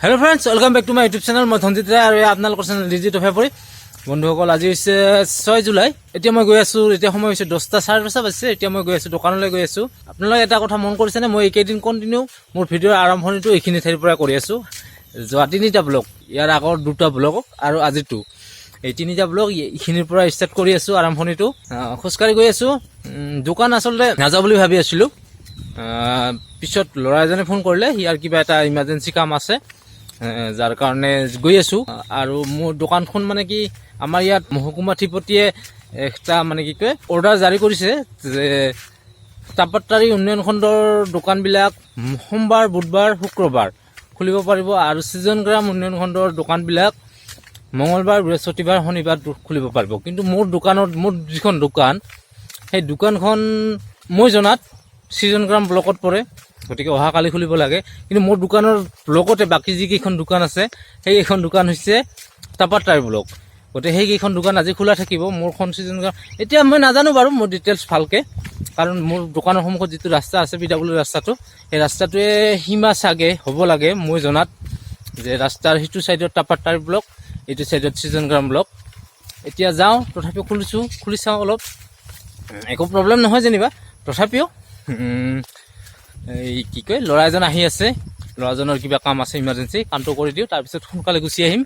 Hello friends welcome back to my YouTube channel मैं धनजित राय और आपनालोকৰ channel digit অফাপৰি বন্ধুসকল আজি হৈছে 6 জুলাই এতিয়া মই গৈ আছো এতিয়া সময় হৈছে 10টা 10:30 বাজিছে এতিয়া মই গৈ আছো দোকানলৈ গৈ আছো আপোনালোকে এটা কথা মন কৰিছেনে মই এইকেইদিন কন্টিনিউ মোৰ ভিডিঅ'ৰ আৰম্ভণিটো এইখিনি ঠাইৰ পৰা কৰি আছো যোৱা তিনিটা ব্লগ ইয়াৰ আগৰ দুটা ব্লগ আৰু আজিটো এই তিনিটা ব্লগ এইখিনিৰ পৰা ষ্টাৰ্ট কৰি আছো আৰম্ভণিটো খোজকাঢ়ি গৈ আছো দোকান আসলে নাযা বুলি ভাবি আছিলো পিছত লৰা এজনে ফোন কৰিলে ইয়াৰ কিবা এটা ইমাৰ্জেন্সি কাম আছে যাৰ কাৰণে গৈ আছো আৰু মোৰ দোকানখন মানে কি আমাৰ ইয়াত মহকুমা ঠিপতিয়ে একটা মানে কি কয় অৰ্ডাৰ জাৰি কৰিছে যে তাপট্টাৰী উন্নয়ন খণ্ডৰ দোকানবিলাক সোমবাৰ বুধবাৰ শুক্ৰবাৰ খুলিব পাৰিব আৰু সিজন গ্ৰাম উন্নয়ন খণ্ডৰ দোকানবিলাক মঙ্গলবাৰ বৃহস্পতিবাৰ শনিবাৰ খুলিব পাৰিব কিন্তু মোৰ দোকানত মোৰ যিখন দোকান সেই দোকানখন মই জনাত সিজন গ্ৰাম ব্লকত পৰে গতিকে অহা কালি খুলিব লাগে কিন্তু মোৰ দোকানৰ ব্লকতে বাকি যি কেইখন দোকান আছে সেই এখন দোকান হৈছে তাপট্টাৰী ব্লক গতিকে সেই কেইখন দোকান আজি খোলা থাকিব মোৰখন সিজন গ্ৰাম এতিয়া মই নাজানো বাৰু মোৰ ডিটেইলছ ভালকে কাৰণ মোৰ দোকানৰ সন্মুখত যিটো ৰাস্তা আছে পিডব্লিউ ৰাস্তাটো সেই ৰাস্তাটোৱে সীমা চাগে হ'ব লাগে মই জনাত যে ৰাস্তাৰ হিটো সাইডত তাপট্টাৰী ব্লক এইটো সাইডত সিজন গ্ৰাম ব্লক এতিয়া যাওঁ তথাপিও খুলি চাওঁ অলপ একো প্ৰব্লেম নহয় যেনিবা তথাপিও এই কি কয় লৰা এজন আহি আছে লৰাজনৰ কিবা কাম আছে ইমাৰ্জেন্সি কামটো কৰি দিও তাৰ পিছত সোনকালে গুচি আহিম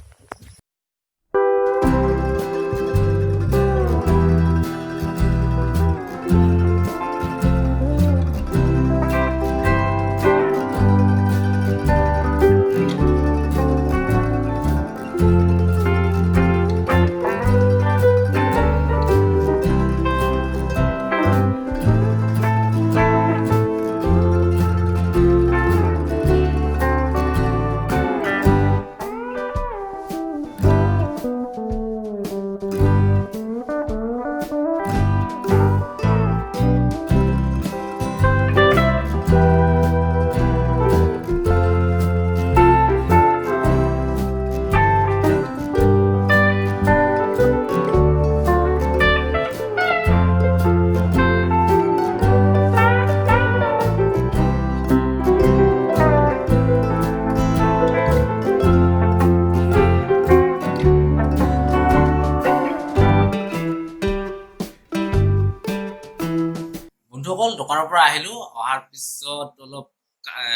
বন্ধুসকল দোকানৰ পৰা আহিলো অহাৰ পিছত অলপ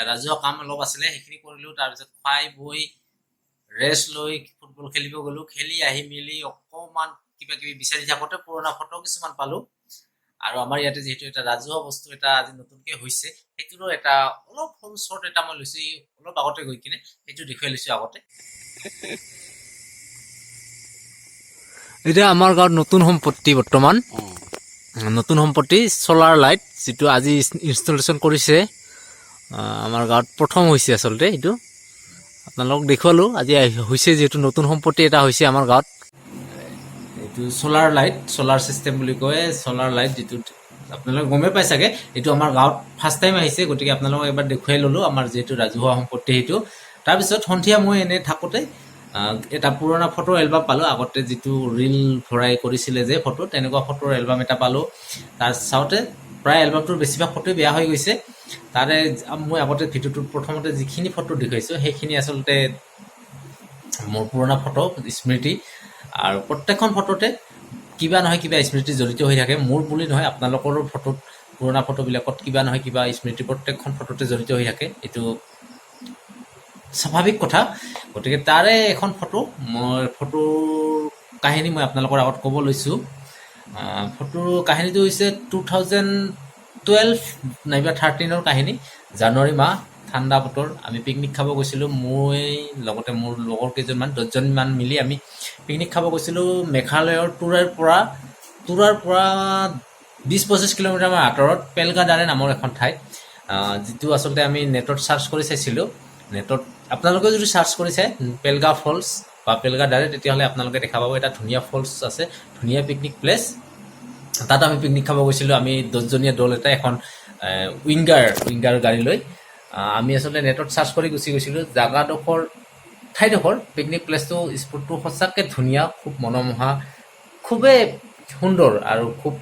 ৰাজহুৱা কাম অলপ আছিলে সেইখিনি কৰিলো তাৰ পিছত খাই বই ৰেষ্ট লৈ ফুটবল খেলিব গলো খেলি আহি মিলি অকমান কিবা কিবি বিচাৰি থাকোতে পুৰণা ফটো কিছুমান পালো আৰু আমাৰ ইয়াতে যেহেতু এটা ৰাজহুৱা বস্তু এটা আজি নতুনকৈ হৈছে সেইটোৰো এটা অলপ সৰু শ্বৰ্ট এটা মই লৈছো অলপ আগতে গৈ কিনে সেইটো দেখুৱাই লৈছো আগতে এতিয়া আমাৰ গাঁৱত নতুন সম্পত্তি বৰ্তমান নতুন সম্পত্তি সোলাৰ লাইট যেটো আজি ইনষ্টলেশন কৰিছে আমাৰ গাঁৱত প্ৰথম হৈছে আসলতে এইটো আপোনালোক দেখুৱালো আজি হৈছে যেটো নতুন সম্পত্তি এটা হৈছে আমাৰ গাঁৱত এইটো সোলাৰ লাইট সোলাৰ সিস্টেম বুলি কয় সোলাৰ লাইট যেটো আপোনালোক গমে পাই চাগে এইটো আমাৰ গাঁৱত ফাৰ্স্ট টাইম আহিছে গতিকে আপোনালোক এবাৰ দেখুৱাই ললো আমাৰ যেটো ৰাজহুৱা সম্পত্তি সেইটো তাৰ পিছত সন্ধিয়া মই এনে থাকোতে এটা পুৰণা ফটো এলবাম পালো আগতে যেটো ৰিল ভৰাই কৰিছিলে যে ফটো তেনেকুৱা ফটোৰ এলবাম এটা পালো তাৰ চাওতে প্ৰায় এলবামটোৰ বেছিভাগ ফটো বেয়া হৈ গৈছে তাৰে মই আগতে ভিডিঅ'টোৰ প্ৰথমতে যিখিনি ফটো দেখাইছো সেইখিনি আসলতে মোৰ পুৰণা ফটো স্মৃতি আৰু প্ৰত্যেকখন ফটোতে কিবা নহয় কিবা স্মৃতি জড়িত হৈ থাকে মোৰ বুলি নহয় আপোনালোকৰো ফটোত পুৰণা ফটোবিলাকত কিবা নহয় কিবা স্মৃতি প্ৰত্যেকখন ফটোতে জড়িত হৈ থাকে এইটো স্বাভাৱিক কথা গতিকে তাৰে এখন ফটো মই ফটোৰ কাহিনী মই আপোনালোকৰ আগত ক'ব লৈছো ফটোৰ কাহিনীটো হৈছে 2012 নাইবা 13ৰ কাহিনী জানুৱাৰী মাহ ঠাণ্ডা বতৰ আমি পিকনিক খাব গৈছিলো মই লগতে মোৰ লগৰ কেইজনমান 10 মান মিলি আমি পিকনিক খাব গৈছিলো মেঘালয়ৰ তুৰাৰ পৰা 20-25 কিলোমিটাৰ মান আঁতৰত পেলগাদাৰে নামৰ এখন ঠাইত যেটো আসলতে আমি নেটত সাৰ্চ কৰি চাইছিলো নেটত আপোনালোকে যদি সাৰ্চ কৰিছে পেলগা ফলস বা পেলগাদাৰে তেতিয়াহলে আপোনালোকে দেখা পাব এটা ধুনীয়া ফলস আছে ধুনীয়া পিকনিক প্লেস তাত আমি পিকনিক খাব গৈছিলো আমি 10 জনীয়া দল এটা এখন উইংগাৰ গাড়ী লৈ আমি আসলে নেটত সাৰ্চ কৰি গুচি গৈছিলো জাগাডোখৰ ঠাইডোখৰ পিকনিক প্লেসটো স্পটটো সঁচাকে ধুনীয়া খুব মনোমোহা খুবেই সুন্দৰ আৰু খুব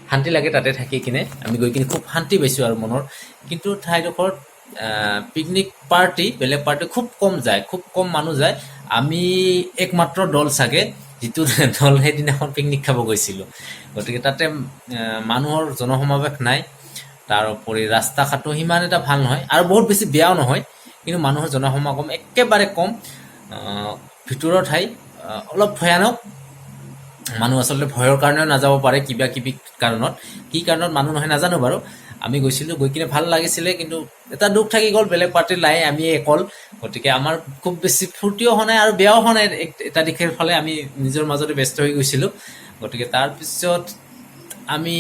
শান্তি লাগে তাতে থাকি কিনে আমি গৈ কিনে খুব শান্তি পাইছো আৰু মনৰ কিন্তু ঠাইডোখৰ পিকনিক পাৰ্টি বেলেগ পাৰ্টি খুব কম যায়, খুব কম মানুহ যায়। আমি একমাত্ৰ দল চাগে যিটো দল সেইদিনাখন পিকনিক খাব গৈছিলোঁ। গতিকে তাতে মানুহৰ জনসমাৱেশ নাই। তাৰোপৰি ৰাস্তা ঘাটো সিমান এটা ভাল নহয় আৰু বহুত বেছি বেয়াও নহয়, কিন্তু মানুহৰ জনসমাগম একেবাৰে কম। ভিতৰৰ ঠাই অলপ ভয়ানক। মানুহ আচলতে ভয়ৰ কাৰণেও নাযাব পাৰে, কিবা কিবি কাৰণত। কি কাৰণত মানুহ নহয় নাজানো বাৰু। আমি গৈছিলোঁ, গৈ কিনে ভাল লাগিছিলে, কিন্তু এটা দুখ থাকি গ'ল, বেলেগ পাৰ্টিৰ নাই, আমি অকল। গতিকে আমাৰ খুব বেছি ফূৰ্তিও হোৱা নাই আৰু বেয়াও হোৱা নাই। এটা দিশৰ ফালে আমি নিজৰ মাজতে ব্যস্ত হৈ গৈছিলোঁ। গতিকে তাৰপিছত আমি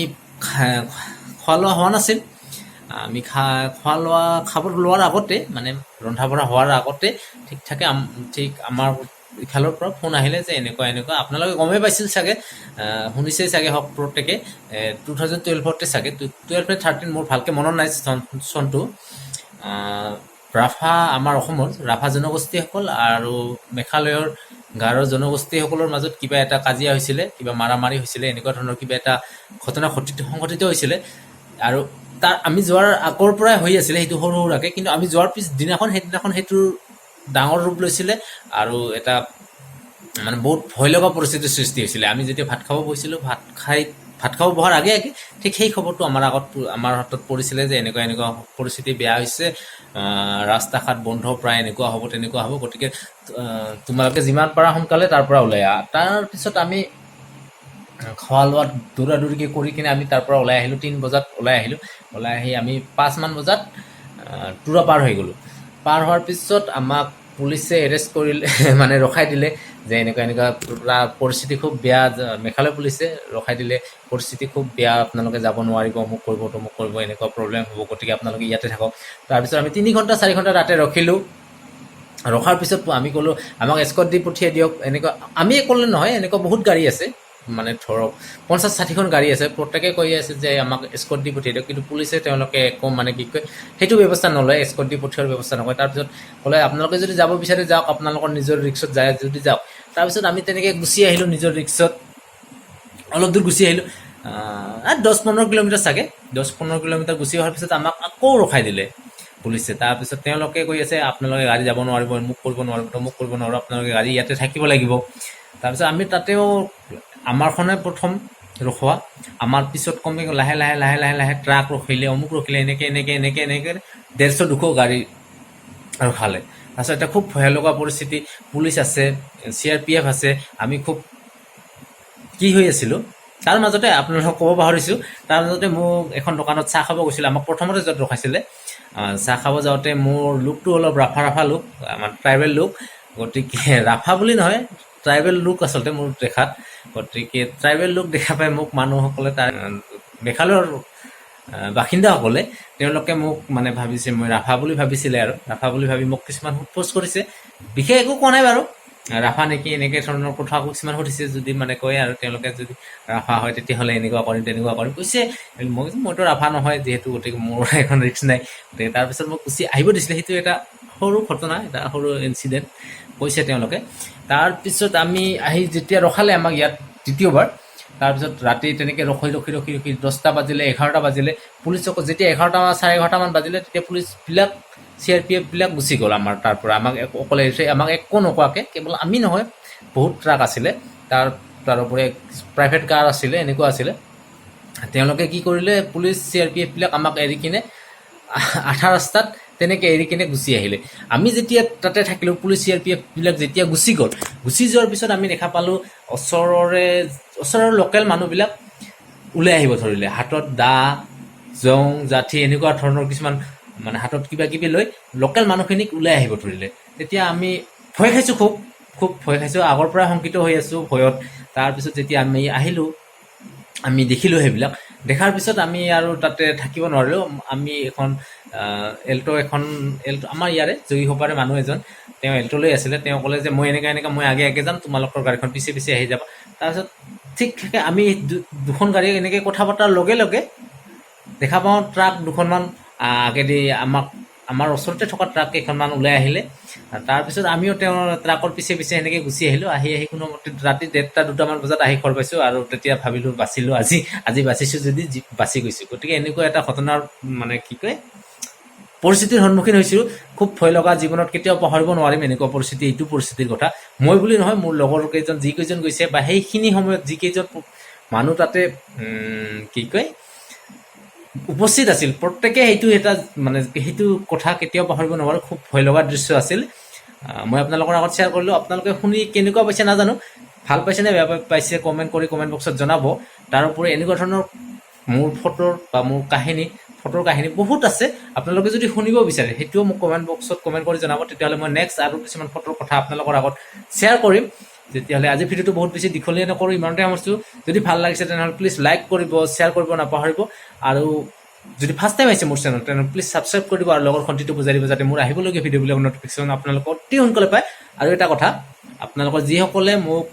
খোৱা লোৱা হোৱা নাছিল। আমি খোৱা লোৱা খাব লোৱাৰ আগতে, মানে ৰন্ধা বঢ়া হোৱাৰ আগতে ঠিক আমাৰ ইফালৰ পৰা ফোন আহিলে যে এনেকুৱা এনেকুৱা। আপোনালোকে গমেই পাইছিল চাগে, শুনিছেই চাগে হওক প্ৰত্যেকে। 2012 চাগে, 12 নে 13 মোৰ ভালকৈ মনত নাই চনটো। ৰাভা, আমাৰ অসমৰ ৰাভা জনগোষ্ঠীসকল আৰু মেঘালয়ৰ গাৰো জনগোষ্ঠীসকলৰ মাজত কিবা এটা কাজিয়া হৈছিলে, কিবা মাৰামাৰি হৈছিলে, এনেকুৱা ধৰণৰ কিবা এটা ঘটনা সংঘটিত হৈছিলে। আৰু আমি যোৱাৰ আগৰ পৰাই হৈ আছিলে সেইটো সৰু সুৰাকৈ, কিন্তু আমি যোৱাৰ সেইদিনাখন সেইটোৰ ডাঙৰ ৰূপ লৈছিলে আৰু এটা মানে বহুত ভয় লগা পৰিস্থিতিৰ সৃষ্টি হৈছিলে। আমি যেতিয়া ভাত খাব বহিছিলোঁ, ভাত খাব বহাৰ আগে আগে ঠিক সেই খবৰটো আমাৰ হাতত পৰিছিলে যে এনেকুৱা এনেকুৱা পৰিস্থিতি বেয়া হৈছে, ৰাস্তা ঘাট বন্ধ, প্ৰায় এনেকুৱা হ'ব তেনেকুৱা হ'ব। গতিকে তোমালোকে যিমান পাৰা সোনকালে তাৰ পৰা ওলাই আহা। তাৰপিছত আমি খোৱা লোৱাত দৌৰা দৌৰিকৈ কৰি কিনে আমি তাৰ পৰা ওলাই আহিলোঁ। 3 বজাত ওলাই আহিলোঁ। ওলাই আহি আমি 5মান বজাত তুৰা পাৰ হৈ গ'লোঁ। পাৰ হোৱাৰ পিছত আমাক পুলিচে এৰেষ্ট কৰিলে, মানে ৰখাই দিলে যে এনেকুৱা এনেকুৱা পৰিস্থিতি খুব বেয়া। মেঘালয় পুলিচে ৰখাই দিলে, পৰিস্থিতি খুব বেয়া, আপোনালোকে যাব নোৱাৰিব, অমুক কৰিব তমুক কৰিব, এনেকুৱা প্ৰব্লেম হ'ব, গতিকে আপোনালোকে ইয়াতে থাকক। তাৰপিছত আমি 3 ঘণ্টা 4 ঘণ্টা তাতে ৰখিলোঁ। ৰখাৰ পিছত আমি ক'লোঁ আমাক এস্কৰ্ট দি পঠিয়াই দিয়ক। এনেকুৱা আমি ক'লে নহয়, এনেকুৱা বহুত গাড়ী আছে, মানে ধৰক 50-60খন গাড়ী আছে, প্ৰত্যেকে কৈ আছে যে আমাক এস্কৰ্ট দি পঠিয়াই দিয়ক। কিন্তু পুলিচে তেওঁলোকে একো মানে কি কয় সেইটো ব্যৱস্থা নলয়, এস্কৰ্ট দি পঠিওৱাৰ ব্যৱস্থা নকৰে। তাৰপিছত ক'লে আপোনালোকে যদি যাব বিচাৰে যাওক, আপোনালোকৰ নিজৰ ৰিক্সত যায় যদি যাওক। তাৰপিছত আমি তেনেকৈ গুচি আহিলোঁ নিজৰ ৰিক্সত, অলপ দূৰ গুচি আহিলোঁ, 10-15 কিলোমিটাৰ চাগে। 10-15 কিলোমিটাৰ গুচি অহাৰ পিছত আমাক আকৌ ৰখাই দিলে পুলিচে। তাৰপিছত তেওঁলোকে কৈ আছে আপোনালোকে গাড়ী যাব নোৱাৰিব, মোক কৰিব নোৱাৰিব, তমুক কৰিব নোৱাৰিব, আপোনালোকে গাড়ী ইয়াতে থাকিব লাগিব। তাৰপিছত আমি তাতেও আমাৰখনে প্ৰথম ৰখোৱা, আমাৰ পিছত কমে লাহে লাহে লাহে লাহে লাহে ট্ৰাক ৰখিলে, অমুক ৰখিলে, এনেকৈ 150-200 গাড়ী ৰখালে। তাৰপিছত এটা খুব ভয় লগা পৰিস্থিতি। পুলিচ আছে, CRPF আছে, আমি খুব কি হৈ আছিলোঁ। তাৰ মাজতে আপোনালোকক ক'ব পাহৰিছোঁ, তাৰ মাজতে মোক এখন দোকানত চাহ খাব গৈছিলোঁ। আমাক প্ৰথমতে য'ত ৰখাইছিলে, চাহ খাব যাওঁতে মোৰ লুকটো অলপ ৰাফা লুক, আমাৰ ট্ৰাইবেল লুক। গতিকে ৰাফা বুলি নহয়, ট্ৰাইবেল লুক আচলতে মোৰ দেখাত। গতিকে ট্ৰাইবেল লুক দেখা পাই মোক মানুহসকলে, তাৰ মেঘালয়ৰ বাসিন্দাসকলে, তেওঁলোকে মোক মানে ভাবিছে মই ৰাভা বুলি ভাবিছিলে, আৰু ৰাভা বুলি ভাবি মোক কিছুমান সোধপোছ কৰিছে। বিশেষ একো কোৱা নাই বাৰু, ৰাভা নেকি এনেকৈ ধৰণৰ কথা কিছুমান সুধিছে। যদি মানে কয় আৰু তেওঁলোকে যদি ৰাভা হয় তেতিয়াহ'লে এনেকুৱা কৰিম তেনেকুৱা কৰিম কৈছে। মইতো ৰাভা নহয় যিহেতু, গতিকে মোৰ এখন ৰিক্স নাই। গতিকে তাৰপিছত মোক গুচি আহিব দিছিলে। সেইটো এটা সৰু ঘটনা, এটা সৰু ইনচিডেণ্ট কৈছে তেওঁলোকে। তাৰপিছত আমি আহি যেতিয়া ৰখালে আমাক ইয়াত দ্বিতীয়বাৰ, তাৰপিছত ৰাতি তেনেকৈ ৰখি 10টা বাজিলে, 11টা বাজিলে। পুলিচক যেতিয়া 11টা-11:30 বাজিলে, তেতিয়া পুলিচবিলাক CRPF বিলাক গুচি গ'ল আমাৰ তাৰ পৰা। আমাক অকলে এৰিছে, আমাক একো নোকোৱাকৈ। কেৱল আমি নহয়, বহুত ট্ৰাক আছিলে, তাৰোপৰি প্ৰাইভেট কাৰ আছিলে, এনেকুৱা আছিলে। তেওঁলোকে কি কৰিলে, পুলিচ CRPF বিলাক আমাক এৰি কিনে আধা ৰাস্তাত তেনেকৈ এৰি কিনে গুচি আহিলে। আমি যেতিয়া তাতে থাকিলোঁ, পুলিচ CRPF বিলাক যেতিয়া গুচি গ'ল, গুচি যোৱাৰ পিছত আমি দেখা পালোঁ ওচৰৰ লোকেল মানুহবিলাক ওলাই আহিব ধৰিলে। হাতত দা, জং, যাঠি এনেকুৱা ধৰণৰ কিছুমান, মানে হাতত কিবা কিবি লৈ লোকেল মানুহখিনিক ওলাই আহিব ধৰিলে। তেতিয়া আমি ভয় খাইছোঁ, খুব ভয় খাইছোঁ। আগৰ পৰা শংকিত হৈ আছোঁ ভয়ত। তাৰপিছত যেতিয়া আমি আহিলোঁ, আমি দেখিলোঁ সেইবিলাক। দেখাৰ পিছত আমি আৰু তাতে থাকিব নোৱাৰিলোঁ। আমি এল্ট' আমাৰ ইয়াৰে জয়ীসভাৰে মানুহ এজন, তেওঁ এল্ট' লৈ আছিলে। তেওঁ ক'লে যে মই এনেকৈ মই আগে যাম, তোমালোকৰ গাড়ীখন পিছে পিছে আহি যাবা। তাৰপিছত ঠিক থাকে আমি দুখন গাড়ী এনেকৈ কথা পতাৰ লগে লগে দেখা পাওঁ ট্ৰাক দুখনমান আগেদি আমাৰ ওচৰতে থকা ট্ৰাক কেইখনমান ওলাই আহিলে। তাৰপিছত আমিও তেওঁৰ ট্ৰাকৰ পিছে পিছে এনেকৈ গুচি আহিলোঁ। আহি কোনোমতে ৰাতি 1:30-2টামান বজাত আহি ঘৰ পাইছোঁ। আৰু তেতিয়া ভাবিলোঁ বাচিলোঁ, আজি বাচিছোঁ যদি বাচি গৈছোঁ। গতিকে এনেকুৱা এটা ঘটনাৰ মানে কি কয় পৰিস্থিতিৰ সন্মুখীন হৈছিলোঁ, খুব ভয় লগা, জীৱনত কেতিয়াও পাহৰিব নোৱাৰিম এনেকুৱা পৰিস্থিতি, এইটো পৰিস্থিতিৰ কথা। মই বুলি নহয়, মোৰ লগৰ কেইজন যিকেইজন গৈছে বা সেইখিনি সময়ত যিকেইজন মানুহ তাতে কি কয় উপস্থিত আছিল, প্ৰত্যেকে সেইটো এটা মানে সেইটো কথা কেতিয়াও পাহৰিব নোৱাৰোঁ। খুব ভয় লগা দৃশ্য আছিল। মই আপোনালোকৰ আগত শ্বেয়াৰ কৰিলোঁ। আপোনালোকে শুনি কেনেকুৱা পাইছে নাজানো, ভাল পাইছে নে বেয়া পাইছে কমেণ্ট কৰি কমেণ্ট বক্সত জনাব। তাৰোপৰি এনেকুৱা ধৰণৰ মোৰ ফটোৰ বা মোৰ ফটোৰ কাহিনী বহুত আছে। আপোনালোকে যদি শুনিব বিচাৰে সেইটোও মোক কমেণ্ট বক্সত কমেণ্ট কৰি জনাব, তেতিয়াহ'লে মই নেক্সট আৰু কিছুমান ফটোৰ কথা আপোনালোকৰ আগত শ্বেয়াৰ কৰিম। তেতিয়াহ'লে আজি ভিডিঅ'টো বহুত বেছি দীঘলীয়া নকৰোঁ, ইমানতে সামৰিছোঁ। যদি ভাল লাগিছে তেনেহ'লে প্লিজ লাইক কৰিব, শ্বেয়াৰ কৰিব নাপাহৰিব। আৰু যদি ফাৰ্ষ্ট টাইম আহিছে মোৰ চেনেল তেনেহ'লে প্লিজ ছাবস্ক্ৰাইব কৰি দিব আৰু লগৰ খণ্টিটো বুজাই দিব, যাতে মোৰ আহিবলগীয়া ভিডিঅ'বিলাকৰ নটিফিকেশ্যন আপোনালোকক অতি সোনকালে পায়। আৰু এটা কথা, আপোনালোকৰ যিসকলে মোক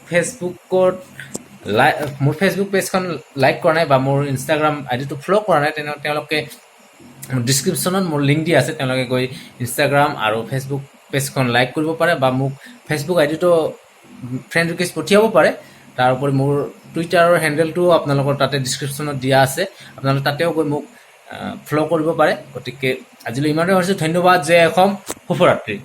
মোৰ ফেচবুক পেজখন লাইক কৰা নাই বা মোৰ ইনষ্টাগ্ৰাম আইডিটো ফ'ল' কৰা নাই, তেওঁলোকে ডিছক্ৰিপশ্যনত মোৰ লিংক দিয়া আছে, তেওঁলোকে গৈ ইনষ্টাগ্ৰাম আৰু ফেচবুক পেজখন লাইক কৰিব পাৰে বা মোক ফেচবুক আইডিটো ফ্ৰেণ্ড ৰিকুৱেষ্ট পঠিয়াব পাৰে। তাৰোপৰি মোৰ টুইটাৰৰ হেণ্ডেলটোও আপোনালোকৰ তাতে ডিছক্ৰিপশ্যনত দিয়া আছে, আপোনালোকে তাতেও গৈ মোক ফ'ল' কৰিব পাৰে। গতিকে আজিলৈ ইমানতে ভাবিছোঁ। ধন্যবাদ। জয় অসম, শুভৰাত্ৰি।